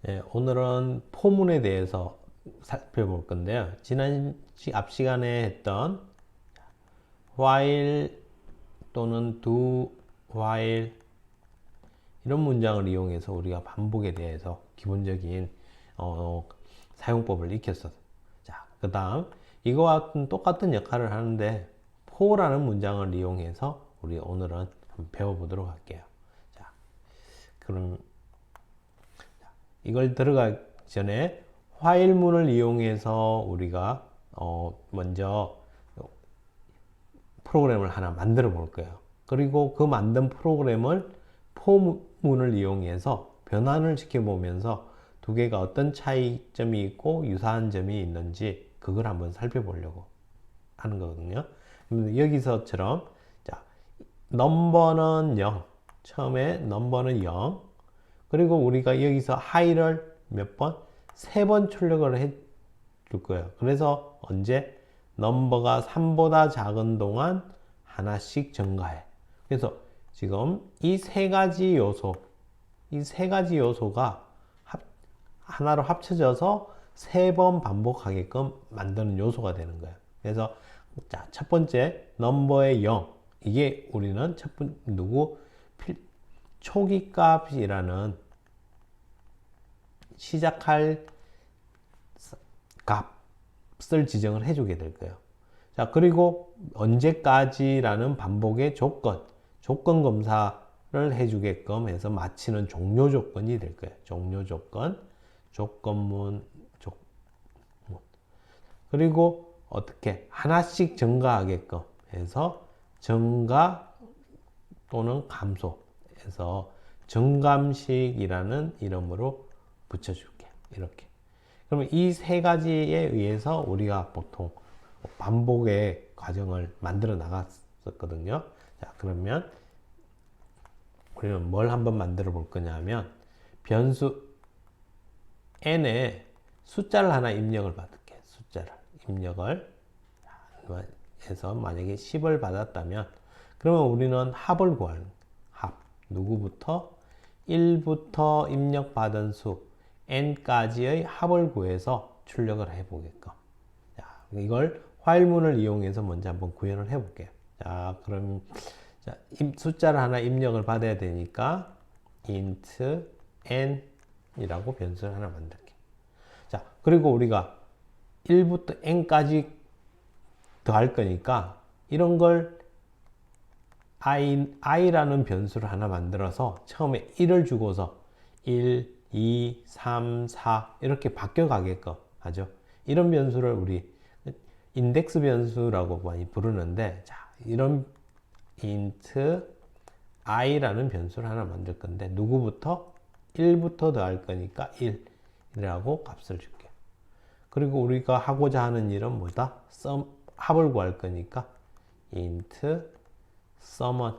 예, 오늘은 포문에 대해서 살펴볼 건데요. 앞 시간에 했던 while 또는 do, while 이런 문장을 이용해서 우리가 반복에 대해서 기본적인 사용법을 익혔어. 자, 그 다음 이거와 똑같은 역할을 하는데 for라는 문장을 이용해서 우리 오늘은 한번 배워보도록 할게요. 자, 그럼 이걸 들어가기 전에 화일문을 이용해서 우리가 먼저 프로그램을 하나 만들어 볼 거예요. 그리고 그 만든 프로그램을 포문을 이용해서 변환을 시켜보면서 두 개가 어떤 차이점이 있고 유사한 점이 있는지 그걸 한번 살펴보려고 하는 거거든요. 여기서처럼 자, 넘버는 0, 처음에 넘버는 0, 그리고 우리가 여기서 하이를 몇 번? 3번 출력을 해 줄 거예요. 그래서 언제? 넘버가 3보다 작은 동안 하나씩 증가해. 그래서 지금 이 세 가지 요소가 하나로 합쳐져서 3번 반복하게끔 만드는 요소가 되는 거예요. 그래서 자, 첫 번째 넘버의 0. 이게 우리는 초기 값이라는 시작할 값을 지정을 해주게 될 거예요. 자, 그리고 언제까지라는 반복의 조건 검사를 해주게끔 해서 마치는 종료 조건이 될 거예요. 종료 조건, 조건문. 그리고 어떻게 하나씩 증가하게끔 해서 증가 또는 감소해서 증감식이라는 이름으로 붙여줄게. 이렇게. 그러면 이 세 가지에 의해서 우리가 보통 반복의 과정을 만들어 나갔었거든요. 자, 그러면 우리는 뭘 한번 만들어 볼 거냐면 변수 n에 숫자를 하나 입력을 받을게. 숫자를 입력을 해서 만약에 10을 받았다면 그러면 우리는 합을 구하는 합. 누구부터? 1부터 입력받은 수 n까지의 합을 구해서 출력을 해보게끔. 자, 이걸 while문을 이용해서 먼저 한번 구현을 해볼게요. 자, 그럼 자, 숫자를 하나 입력을 받아야 되니까 int n 이라고 변수를 하나 만들게. 자, 그리고 우리가 1부터 n까지 더할 거니까 이런 걸 i라는 변수를 하나 만들어서 처음에 1을 주고서 1, 2, 3, 4 이렇게 바뀌어 가게끔 하죠. 이런 변수를 우리 인덱스 변수라고 많이 부르는데, 자, 이런 int i라는 변수를 하나 만들 건데 누구부터? 1부터 더할 거니까 1이라고 값을 줄게. 그리고 우리가 하고자 하는 일은 뭐다? 합을 구할 거니까 int sum은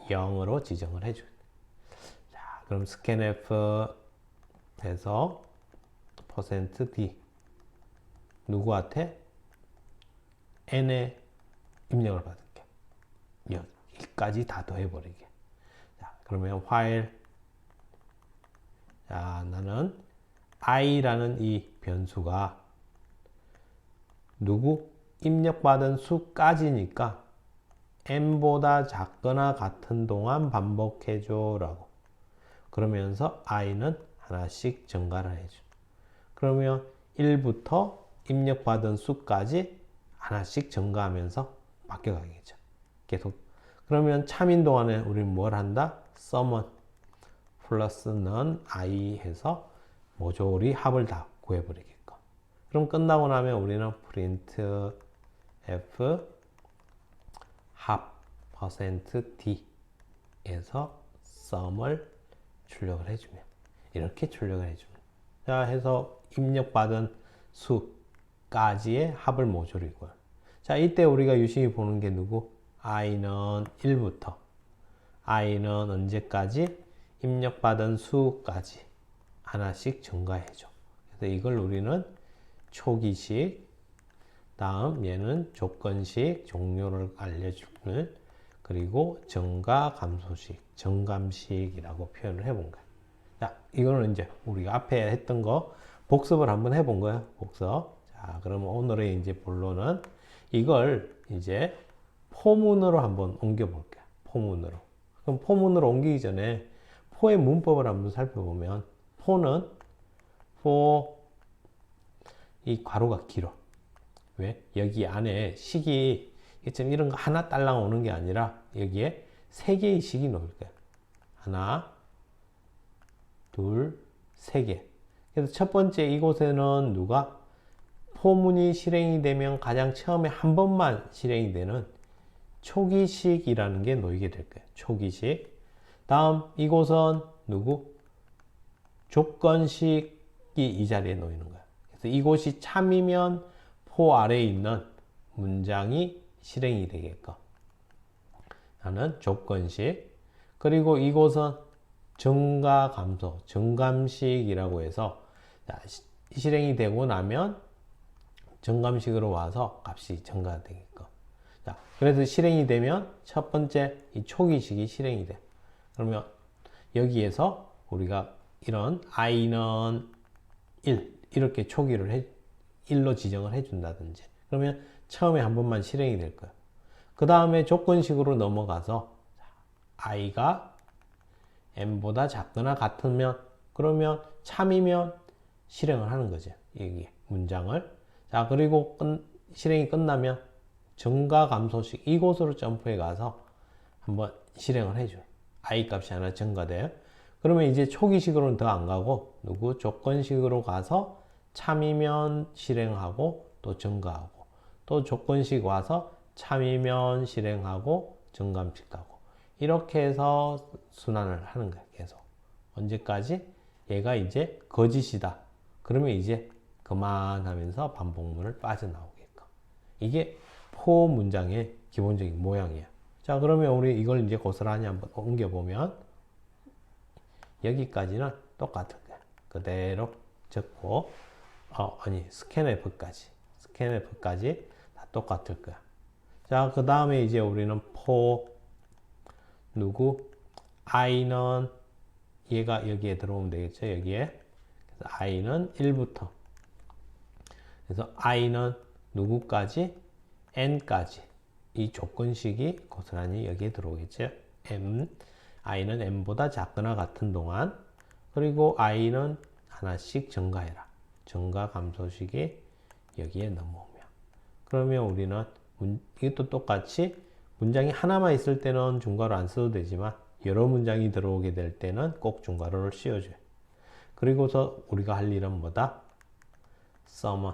0으로 지정을 해줘. 자, 그럼 scanf 해서 %d 누구한테? n에 입력을 받을게. 여기까지 다 더해버리게. 자, 그러면 while 자, 나는 i라는 이 변수가 누구? 입력받은 수까지니까 n보다 작거나 같은 동안 반복해줘 라고. 그러면서 i는 하나씩 증가를 해줘. 그러면 1부터 입력받은 수까지 하나씩 증가하면서 바뀌어가겠죠. 계속. 그러면 참인 동안에 우리는 뭘 한다? sum은 플러스 는 i 해서 모조리 합을 다 구해버리겠고. 그럼 끝나고 나면 우리는 printf 합 %d에서 sum을 출력을 해주면 이렇게 출력을 해주면 자 해서 입력받은 수까지의 합을 모조리 구할. 자, 이때 우리가 유심히 보는 게 누구? i는 1부터 i는 언제까지? 입력받은 수까지 하나씩 증가해줘. 그래서 이걸 우리는 초기식, 다음 얘는 조건식, 종료를 알려주는, 그리고 증가 감소식, 증감식이라고 표현을 해본 거야. 자, 이거는 이제 우리가 앞에 했던 거 복습을 한번 해본 거예요. 복습. 자, 그러면 오늘의 이제 본론은 이걸 이제 포문으로 한번 옮겨 볼게요. 포문으로. 그럼 포문으로 옮기기 전에 포의 문법을 한번 살펴보면 포는 포 이 괄호가 길어. 왜? 여기 안에 식이 이런 거 하나 딸랑 오는 게 아니라 여기에 세 개의 식이 놓일 거야. 하나, 둘, 세 개. 그래서 첫 번째 이곳에는 누가 포문이 실행이 되면 가장 처음에 한 번만 실행이 되는 초기식이라는 게 놓이게 될 거예요. 초기식. 다음 이곳은 누구? 조건식이 이 자리에 놓이는 거예요. 그래서 이곳이 참이면 포 아래에 있는 문장이 실행이 되게끔 하는 조건식. 그리고 이곳은 증가 감소, 증감식이라고 해서 실행이 되고 나면 증감식으로 와서 값이 증가되게끔. 자, 그래서 실행이 되면 첫 번째 이 초기식이 실행이 돼. 그러면 여기에서 우리가 이런 i는 1 이렇게 초기를 1로 지정을 해준다든지 그러면 처음에 한 번만 실행이 될 거예요. 그 다음에 조건식으로 넘어가서 i가 m보다 작거나 같으면 그러면 참이면 실행을 하는 거죠. 여기 문장을. 자, 그리고 실행이 끝나면 증가 감소식 이곳으로 점프해 가서 한번 실행을 해줘요. i 값이 하나 증가돼요. 그러면 이제 초기식으로는 더 안 가고 누구 조건식으로 가서 참이면 실행하고 또 증가하고 또 조건식 와서 참이면 실행하고 증감식 가고 이렇게 해서 순환을 하는 거예요. 계속 언제까지 얘가 이제 거짓이다. 그러면 이제 그만하면서 반복문을 빠져나오게끔. 이게 포 문장의 기본적인 모양이에요. 자, 그러면 우리 이걸 이제 고스란히 한번 옮겨보면 여기까지는 똑같은 거예요. 그대로 적고 스캔F까지 다 똑같을 거야. 자, 그 다음에 이제 우리는 포 누구 i는 얘가 여기에 들어오면 되겠죠. 여기에 그래서 i는 1부터 그래서 i는 누구까지 n까지 이 조건식이 고스란히 여기에 들어오겠죠. i는 m보다 작거나 같은 동안 그리고 i는 하나씩 증가해라. 증가 감소식이 여기에 넘어오면 그러면 우리는 이것도 똑같이 문장이 하나만 있을 때는 중괄호 안 써도 되지만 여러 문장이 들어오게 될 때는 꼭 중괄호를 씌워줘요. 그리고서 우리가 할 일은 뭐다? sum은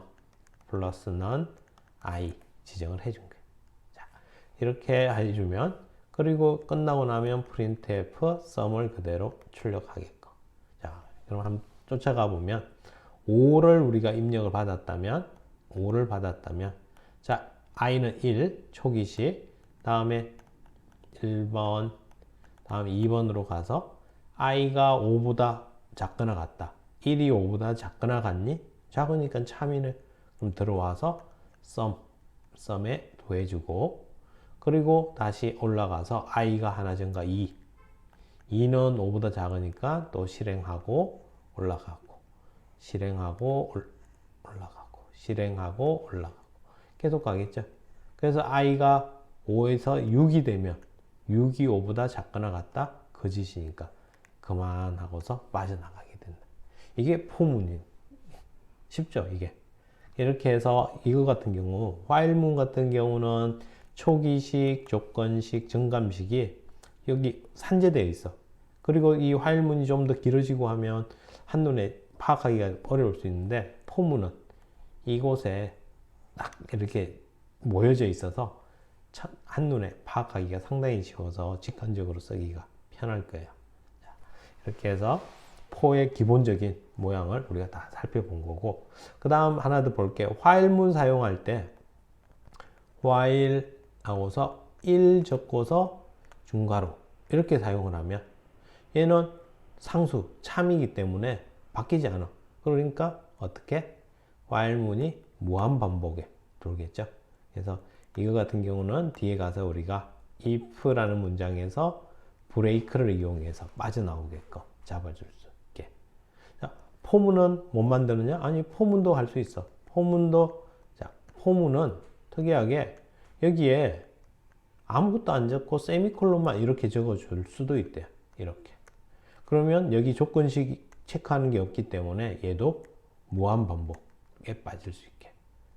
플러스는 i 지정을 해준 거예요. 자, 이렇게 해주면 그리고 끝나고 나면 printf sum을 그대로 출력하게끔. 자, 그럼 한번 쫓아가 보면 5를 우리가 입력을 받았다면 자, i는 1 초기식 다음에 1번 다음 2번으로 가서 i가 5보다 작거나 같다. 1이 5보다 작거나 같니? 작으니까 참이네. 그럼 들어와서 sum에 더해주고 그리고 다시 올라가서 i가 하나 증가 2 2는 5보다 작으니까 또 실행하고 올라가고 실행하고 올라가고 계속 가겠죠. 그래서 i가 5에서 6이 되면 6이 5보다 작거나 같다? 거짓이니까 그만하고서 빠져나가게 된다. 이게 포문이 쉽죠. 이게 이렇게 해서 이거 같은 경우 while문 같은 경우는 초기식, 조건식, 증감식이 여기 산재되어 있어. 그리고 이 while문이 좀 더 길어지고 하면 한눈에 파악하기가 어려울 수 있는데 포문은 이곳에 딱 이렇게 모여져 있어서 한눈에 파악하기가 상당히 쉬워서 직관적으로 쓰기가 편할 거예요. 이렇게 해서 포의 기본적인 모양을 우리가 다 살펴본 거고 그 다음 하나 더 볼게요. while문 사용할 때 while 하고서 1 적고서 중괄호 이렇게 사용을 하면 얘는 상수, 참이기 때문에 바뀌지 않아. 그러니까 어떻게? while문이 무한반복에 들어오겠죠. 그래서 이거 같은 경우는 뒤에 가서 우리가 if라는 문장에서 브레이크를 이용해서 빠져나오게끔 잡아줄 수 있게 포문은 못 만드느냐? 아니, 포문도 할 수 있어. 포문도, 자, 포문은 특이하게 여기에 아무것도 안 적고 세미콜론만 이렇게 적어 줄 수도 있대요. 이렇게. 그러면 여기 조건식 체크하는 게 없기 때문에 얘도 무한 반복에 빠질 수 있게.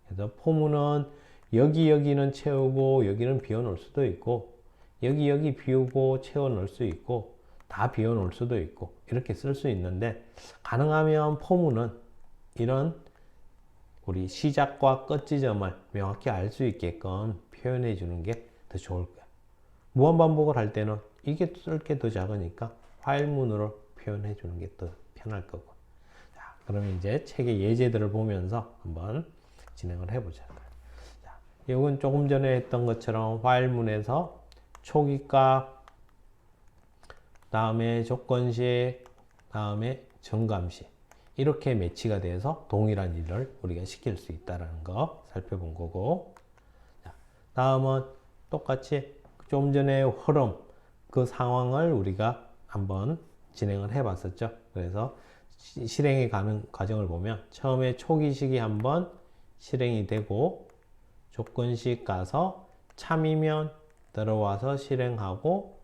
그래서 포문은 여기는 채우고 여기는 비워 놓을 수도 있고, 여기 비우고 채워 넣을 수 있고, 다 비워 놓을 수도 있고, 이렇게 쓸 수 있는데, 가능하면 포문은 이런 우리 시작과 끝 지점을 명확히 알 수 있게끔 표현해 주는 게 더 좋을 거야. 무한 반복을 할 때는 이게 쓸 게 더 작으니까 화일문으로 표현해 주는 게 더 편할 거고. 자, 그러면 이제 책의 예제들을 보면서 한번 진행을 해보자. 자, 이건 조금 전에 했던 것처럼 화일문에서 초기값, 다음에 조건식, 다음에 정감식, 이렇게 매치가 돼서 동일한 일을 우리가 시킬 수 있다는 거 살펴본 거고, 자, 다음은 똑같이 좀 전에 흐름, 그 상황을 우리가 한번 진행을 해 봤었죠. 그래서 실행에 가는 과정을 보면 처음에 초기식이 한번 실행이 되고, 조건식 가서 참이면 들어와서 실행하고,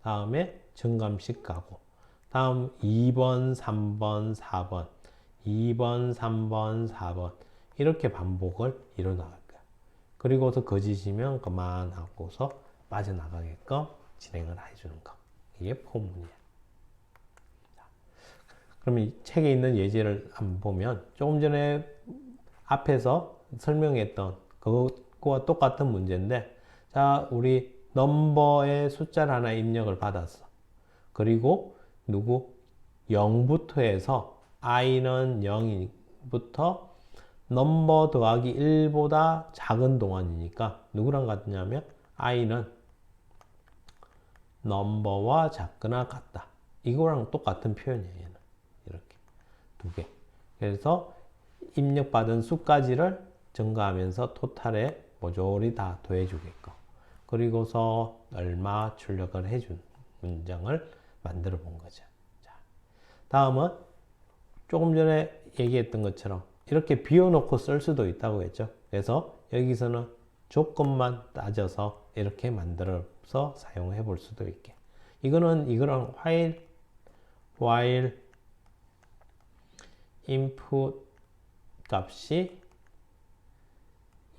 다음에 정감식 가고, 다음 2번, 3번, 4번, 2번, 3번, 4번 이렇게 반복을 이뤄나갈 거야. 그리고서 거짓이면 그만하고서 빠져나가게끔 진행을 해주는 거. 이게 포문이야. 그럼 이 책에 있는 예제를 한번 보면 조금 전에 앞에서 설명했던 그것과 똑같은 문제인데, 자, 우리 넘버의 숫자를 하나 입력을 받았어. 그리고 누구? 0부터 해서 i는 0부터 넘버 더하기 1보다 작은 동안이니까 누구랑 같냐면 i는 넘버와 작거나 같다. 이거랑 똑같은 표현이에요. 얘는. 이렇게 두 개. 그래서 입력받은 수까지를 증가하면서 토탈에 모조리 다 더해주게끔. 그리고서 얼마 출력을 해준 문장을 만들어 본 거죠. 자, 다음은 조금 전에 얘기했던 것처럼 이렇게 비워놓고 쓸 수도 있다고 했죠. 그래서 여기서는 조건만 따져서 이렇게 만들어서 사용해 볼 수도 있게. 이거랑 while input 값이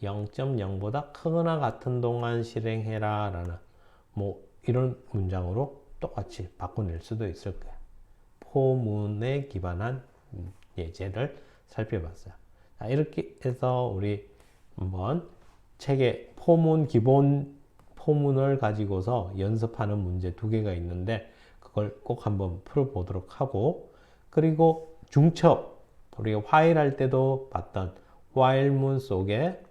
0.0보다 크거나 같은 동안 실행해라 라는 뭐 이런 문장으로 똑같이 바꿔낼 수도 있을 거야. 포문에 기반한 예제를 살펴봤어요. 자, 이렇게 해서 우리 한번 책에 기본 포문을 가지고서 연습하는 문제 두 개가 있는데 그걸 꼭 한번 풀어보도록 하고, 그리고 중첩, 우리가 while 할 때도 봤던 while문 속에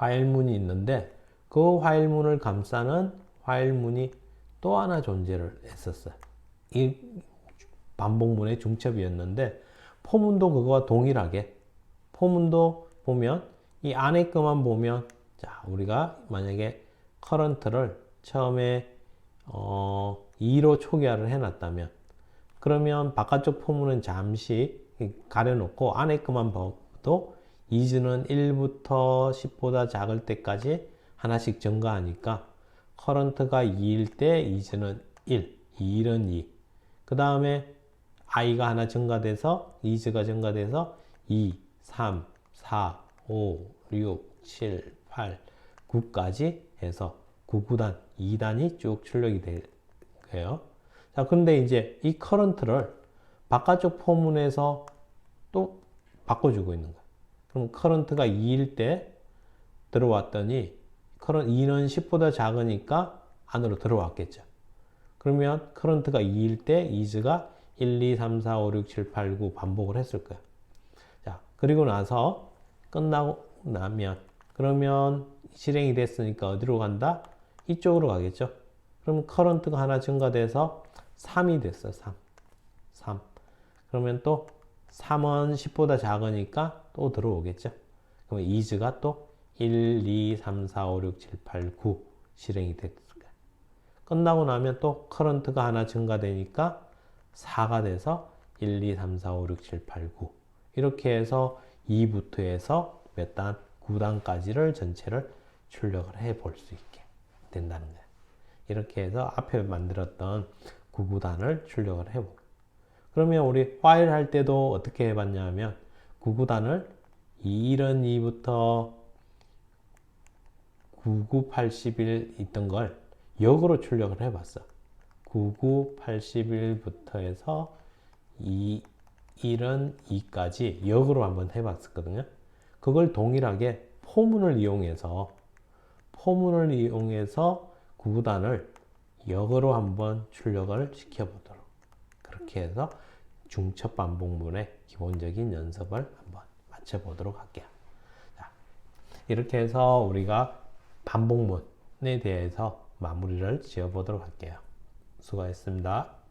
while문이 있는데 그 while문을 감싸는 while문이 또 하나 존재를 했었어요. 이 반복문의 중첩이었는데 포문도 그거와 동일하게, 포문도 보면 이 안에 것만 보면, 자, 우리가 만약에 current를 처음에 2로 초기화를 해놨다면 그러면 바깥쪽 포문은 잠시 가려놓고 안에 것만 봐도 is는 1부터 10보다 작을 때까지 하나씩 증가하니까 current가 2일 때 is는 1, 2는 2. 그 다음에 i가 하나 증가돼서 is가 증가돼서 2, 3, 4, 5, 6, 7, 8, 9까지 해서 9구단, 2단이 쭉 출력이 될 거예요. 자, 근데 이제 이 current를 바깥쪽 포문에서 또 바꿔주고 있는 거야. 그럼 current가 2일 때 들어왔더니 2는 10보다 작으니까 안으로 들어왔겠죠. 그러면 current가 2일 때 is가 1, 2, 3, 4, 5, 6, 7, 8, 9 반복을 했을 거야. 자, 그리고 나서 끝나고 나면 그러면 실행이 됐으니까 어디로 간다? 이쪽으로 가겠죠. 그럼 current가 하나 증가돼서 3이 됐어. 3. 그러면 또 3은 10보다 작으니까 또 들어오겠죠. 그러면 is가 또 1, 2, 3, 4, 5, 6, 7, 8, 9 실행이 됐을 거야. 끝나고 나면 또 current가 하나 증가되니까 4가 돼서 1, 2, 3, 4, 5, 6, 7, 8, 9 이렇게 해서 2부터 해서 몇 단? 9단까지를 전체를 출력을 해 볼 수 있게 된다는 거예요. 이렇게 해서 앞에 만들었던 9구단을 출력을 해보고 그러면 우리 while 할 때도 어떻게 해봤냐면 9구단을 2는 2부터 99, 81 있던 걸 역으로 출력을 해봤어. 99, 81부터 해서 2, 1은 2까지 역으로 한번 해봤었거든요. 그걸 동일하게 포문을 이용해서 9구단을 역으로 한번 출력을 시켜보도록 그렇게 해서 중첩 반복문의 기본적인 연습을 한번 마쳐보도록 할게요. 자, 이렇게 해서 우리가 반복문에 대해서 마무리를 지어보도록 할게요. 수고하셨습니다.